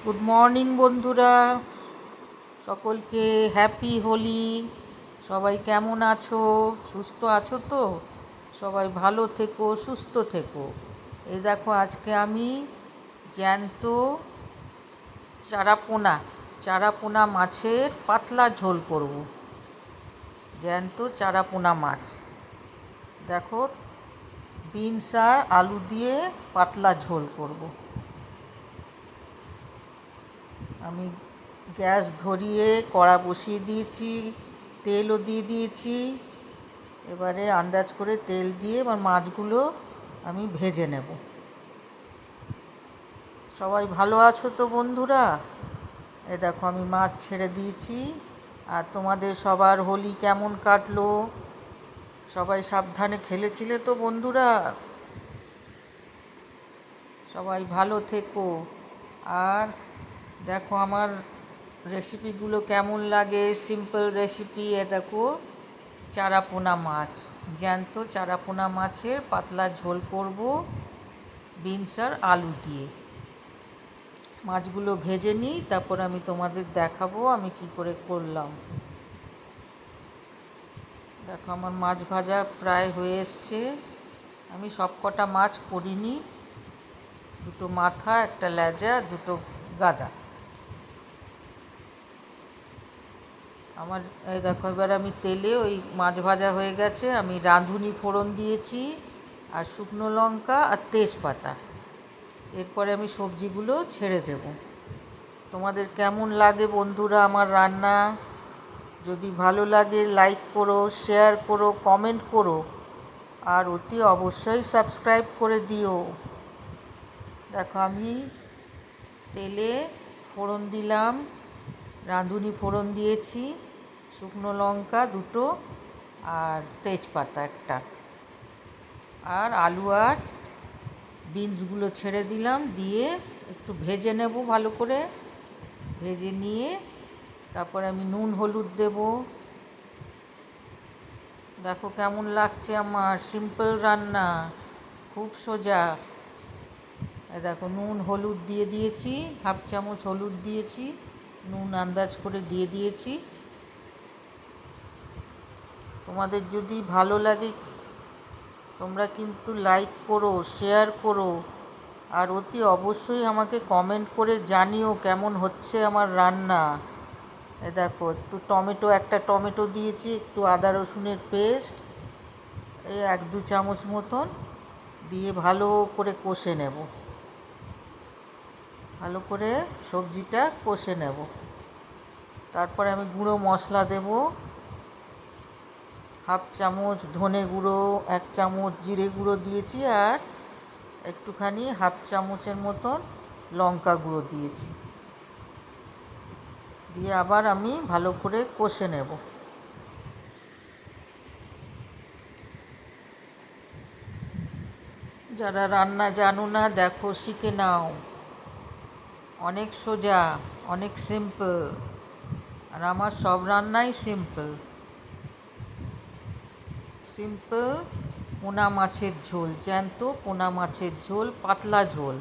Good morning বন্ধুরা, সকলকে happy Holi. সবাই কেমন আছো? সুস্থ আছো তো? সবাই ভালো থেকো, সুস্থ থেকো। এই দেখো, আজকে আমি জ্যান্ত চারাপোনা মাছের পাতলা ঝোল করব। জ্যান্ত চারাপোনা মাছ, দেখো, বিনস আর আলু দিয়ে পাতলা ঝোল করব। আমি গ্যাস ধরিয়ে কড়া বসিয়ে দিয়েছি, তেলও দিয়ে দিয়েছি। এবারে আন্দাজ করে তেল দিয়ে এবার মাছগুলো আমি ভেজে নেব। সবাই ভালো আছো তো বন্ধুরা? এ দেখো, আমি মাছ ছেড়ে দিয়েছি। আর তোমাদের সবার হোলি কেমন কাটলো? সবাই সাবধানে খেলেছিলে তো বন্ধুরা? সবাই ভালো থেকো। আর দেখো আমার রেসিপিগুলো কেমন লাগে, সিম্পল রেসিপি। এ দেখো, চারাপোনা মাছ, জ্যান্ত চারাপোনা মাছের পাতলা ঝোল করব বিনস আর আলু দিয়ে। মাছগুলো ভেজে নিই, তারপর আমি তোমাদের দেখাবো আমি কি করে করলাম। দেখো, আমার মাছ ভাজা প্রায় হয়ে এসছে। আমি সব কটা মাছ করিনি, দুটো মাথা, একটা লেজা, দুটো গাদা। আমার এই দেখো, এবার আমি তেলে ওই মাছ ভাজা হয়ে গেছে, আমি রাঁধুনি ফোড়ন দিয়েছি আর শুকনো লঙ্কা আর তেজপাতা। এরপরে আমি সবজিগুলো ছেড়ে দেব। তোমাদের কেমন লাগে বন্ধুরা আমার রান্না? যদি ভালো লাগে লাইক করো, শেয়ার করো, কমেন্ট করো, আর অতি অবশ্যই সাবস্ক্রাইব করে দিও। দেখো, আমি তেলে ফোড়ন দিলাম, রাঁধুনি ফোড়ন দিয়েছি, শুকনো লঙ্কা দুটো আর তেজপাতা একটা, আর আলু আর বিনসগুলো ছেড়ে দিলাম, দিয়ে একটু ভেজে নেব ভালো করে। ভেজে নিয়ে তারপরে আমি নুন হলুদ দেব। দেখো কেমন লাগছে আমার সিম্পল রান্না, খুব সোজা। দেখো, নুন হলুদ দিয়ে দিয়েছি, হাফ চামচ হলুদ দিয়েছি, নুন আন্দাজ করে দিয়ে দিয়েছি। তোমাদের যদি ভালো লাগে তোমরা কিন্তু লাইক করো, শেয়ার করো, আর অতি অবশ্যই আমাকে কমেন্ট করে জানিও কেমন হচ্ছে আমার রান্না। দেখো, একটা টমেটো দিয়েছি, একটু আদা রসুনের পেস্ট, এই 1-2 চামচ মতন দিয়ে ভালো করে কষে নেব। ভালো করে সবজিটা কষে নেব। তারপরে আমি গুঁড়ো মশলা দেব, হাফ চামচ ধনে গুঁড়ো, 1 চামচ জিরে গুঁড়ো দিয়েছি, আর একটুখানি হাফ চামচের মতন লঙ্কা গুঁড়ো দিয়েছি। দিয়ে আবার আমি ভালো করে কষে নেব। যারা রান্না জানো না, দেখো শিখে নাও, অনেক সোজা, অনেক সিম্পল। আর আমার সব রান্নাই সিম্পল। পোনা মাছের ঝোল, জ্যান্ত পোনা মাছের ঝোল, পাতলা ঝোল।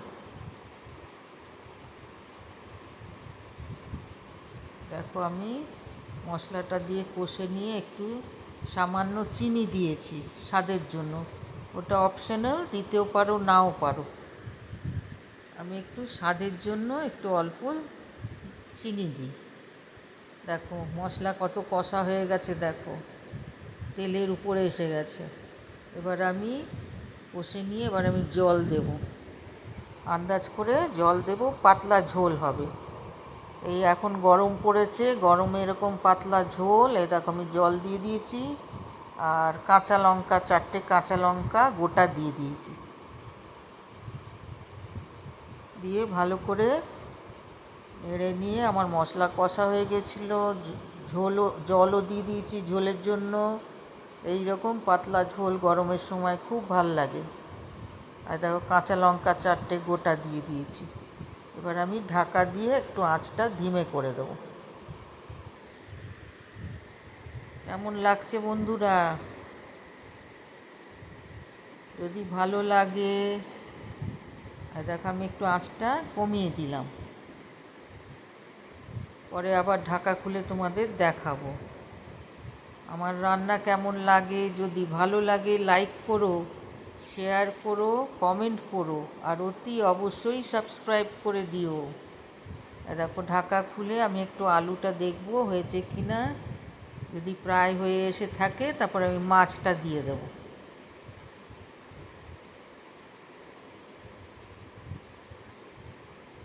দেখো, আমি মশলাটা দিয়ে কষে নিয়ে একটু সামান্য চিনি দিয়েছি স্বাদের জন্য। ওটা অপশনাল, দিতেও পারো নাও পারো। আমি একটু স্বাদের জন্য একটু অল্প চিনি দিই। দেখো মশলা কত কষা হয়ে গেছে, দেখো তেলের উপরে এসে গেছে। এবার আমি কষে নিয়ে এবার আমি জল দেব, আন্দাজ করে জল দেব, পাতলা ঝোল হবে। এই এখন গরম পড়েছে, গরমে এরকম পাতলা ঝোল। এই দেখো, আমি জল দিয়ে দিয়েছি, আর কাঁচা লঙ্কা, 4টে কাঁচা লঙ্কা গোটা দিয়ে দিয়েছি। দিয়ে ভালো করে নেড়ে নিয়ে আমার মশলা কষা হয়ে গেছিলো, জলও দিয়ে দিয়েছি ঝোলের জন্য। এই রকম পাতলা ঝোল গরমের সময় খুব ভাল লাগে। আর দেখো, কাঁচা লঙ্কা 4টে গোটা দিয়ে দিয়েছি। এবার আমি ঢাকা দিয়ে একটু আঁচটা ধিমে করে দেবো। কেমন লাগছে বন্ধুরা? যদি ভালো লাগে, দেখো আমি একটু আঁচটা কমিয়ে দিলাম। পরে আবার ঢাকা খুলে তোমাদের দেখাবো। আমার রান্না কেমন লাগে, যদি ভালো লাগে লাইক করো, শেয়ার করো, কমেন্ট করো, আর অতি অবশ্যই সাবস্ক্রাইব করে দিও। দেখো ঢাকা খুলে আমি একটু আলুটা দেখবো হয়েছে কি না। যদি প্রায় হয়ে এসে থাকে তারপর আমি মাছটা দিয়ে দেবো।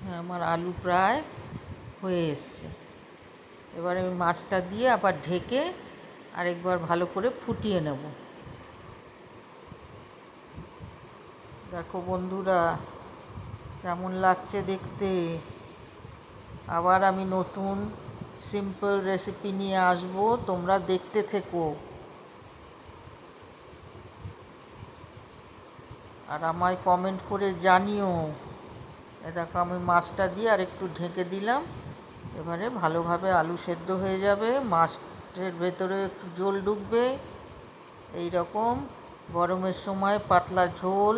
হ্যাঁ, আমার আলু প্রায় হয়ে এসছে। এবার আমি মাছটা দিয়ে আবার ঢেকে আরেকবার ভালো করে ফুটিয়ে নেব। দেখো বন্ধুরা কেমন লাগছে দেখতে। আবার আমি নতুন সিম্পল রেসিপি নিয়ে আসবো, তোমরা দেখতে থেকো। আর আমায় কমেন্ট করে জানিও। দেখো আমি মাছটা দিয়ে আর একটু ঢেকে দিলাম। এবারে ভালোভাবে আলু সেদ্ধ হয়ে যাবে, মাছের ভেতরে একটু জল ঢুকবে। এই রকম গরমের সময় পাতলা ঝোল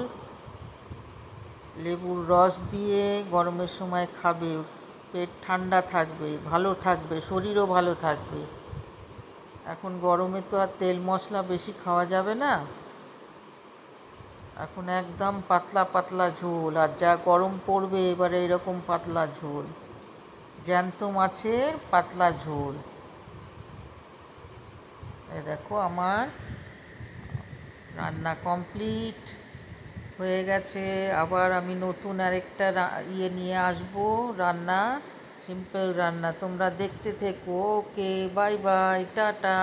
লেবুর রস দিয়ে গরমের সময় খাবে, পেট ঠান্ডা থাকবে, ভালো থাকবে, শরীরও ভালো থাকবে। এখন গরমে তো আর তেল মশলা বেশি খাওয়া যাবে না। এখন একদম পাতলা পাতলা ঝোল, আর যা গরম পড়বে এবারে এরকম পাতলা ঝোল, জ্যান্ত মাছের পাতলা ঝোল। এই দেখো আমার রান্না কমপ্লিট হয়ে গেছে। আবার আমি নতুন আরেকটা ইয়ে নিয়ে আসবো, রান্না, সিম্পল রান্না। তোমরা দেখতে থেকো। ওকে, বাই বাই, টাটা।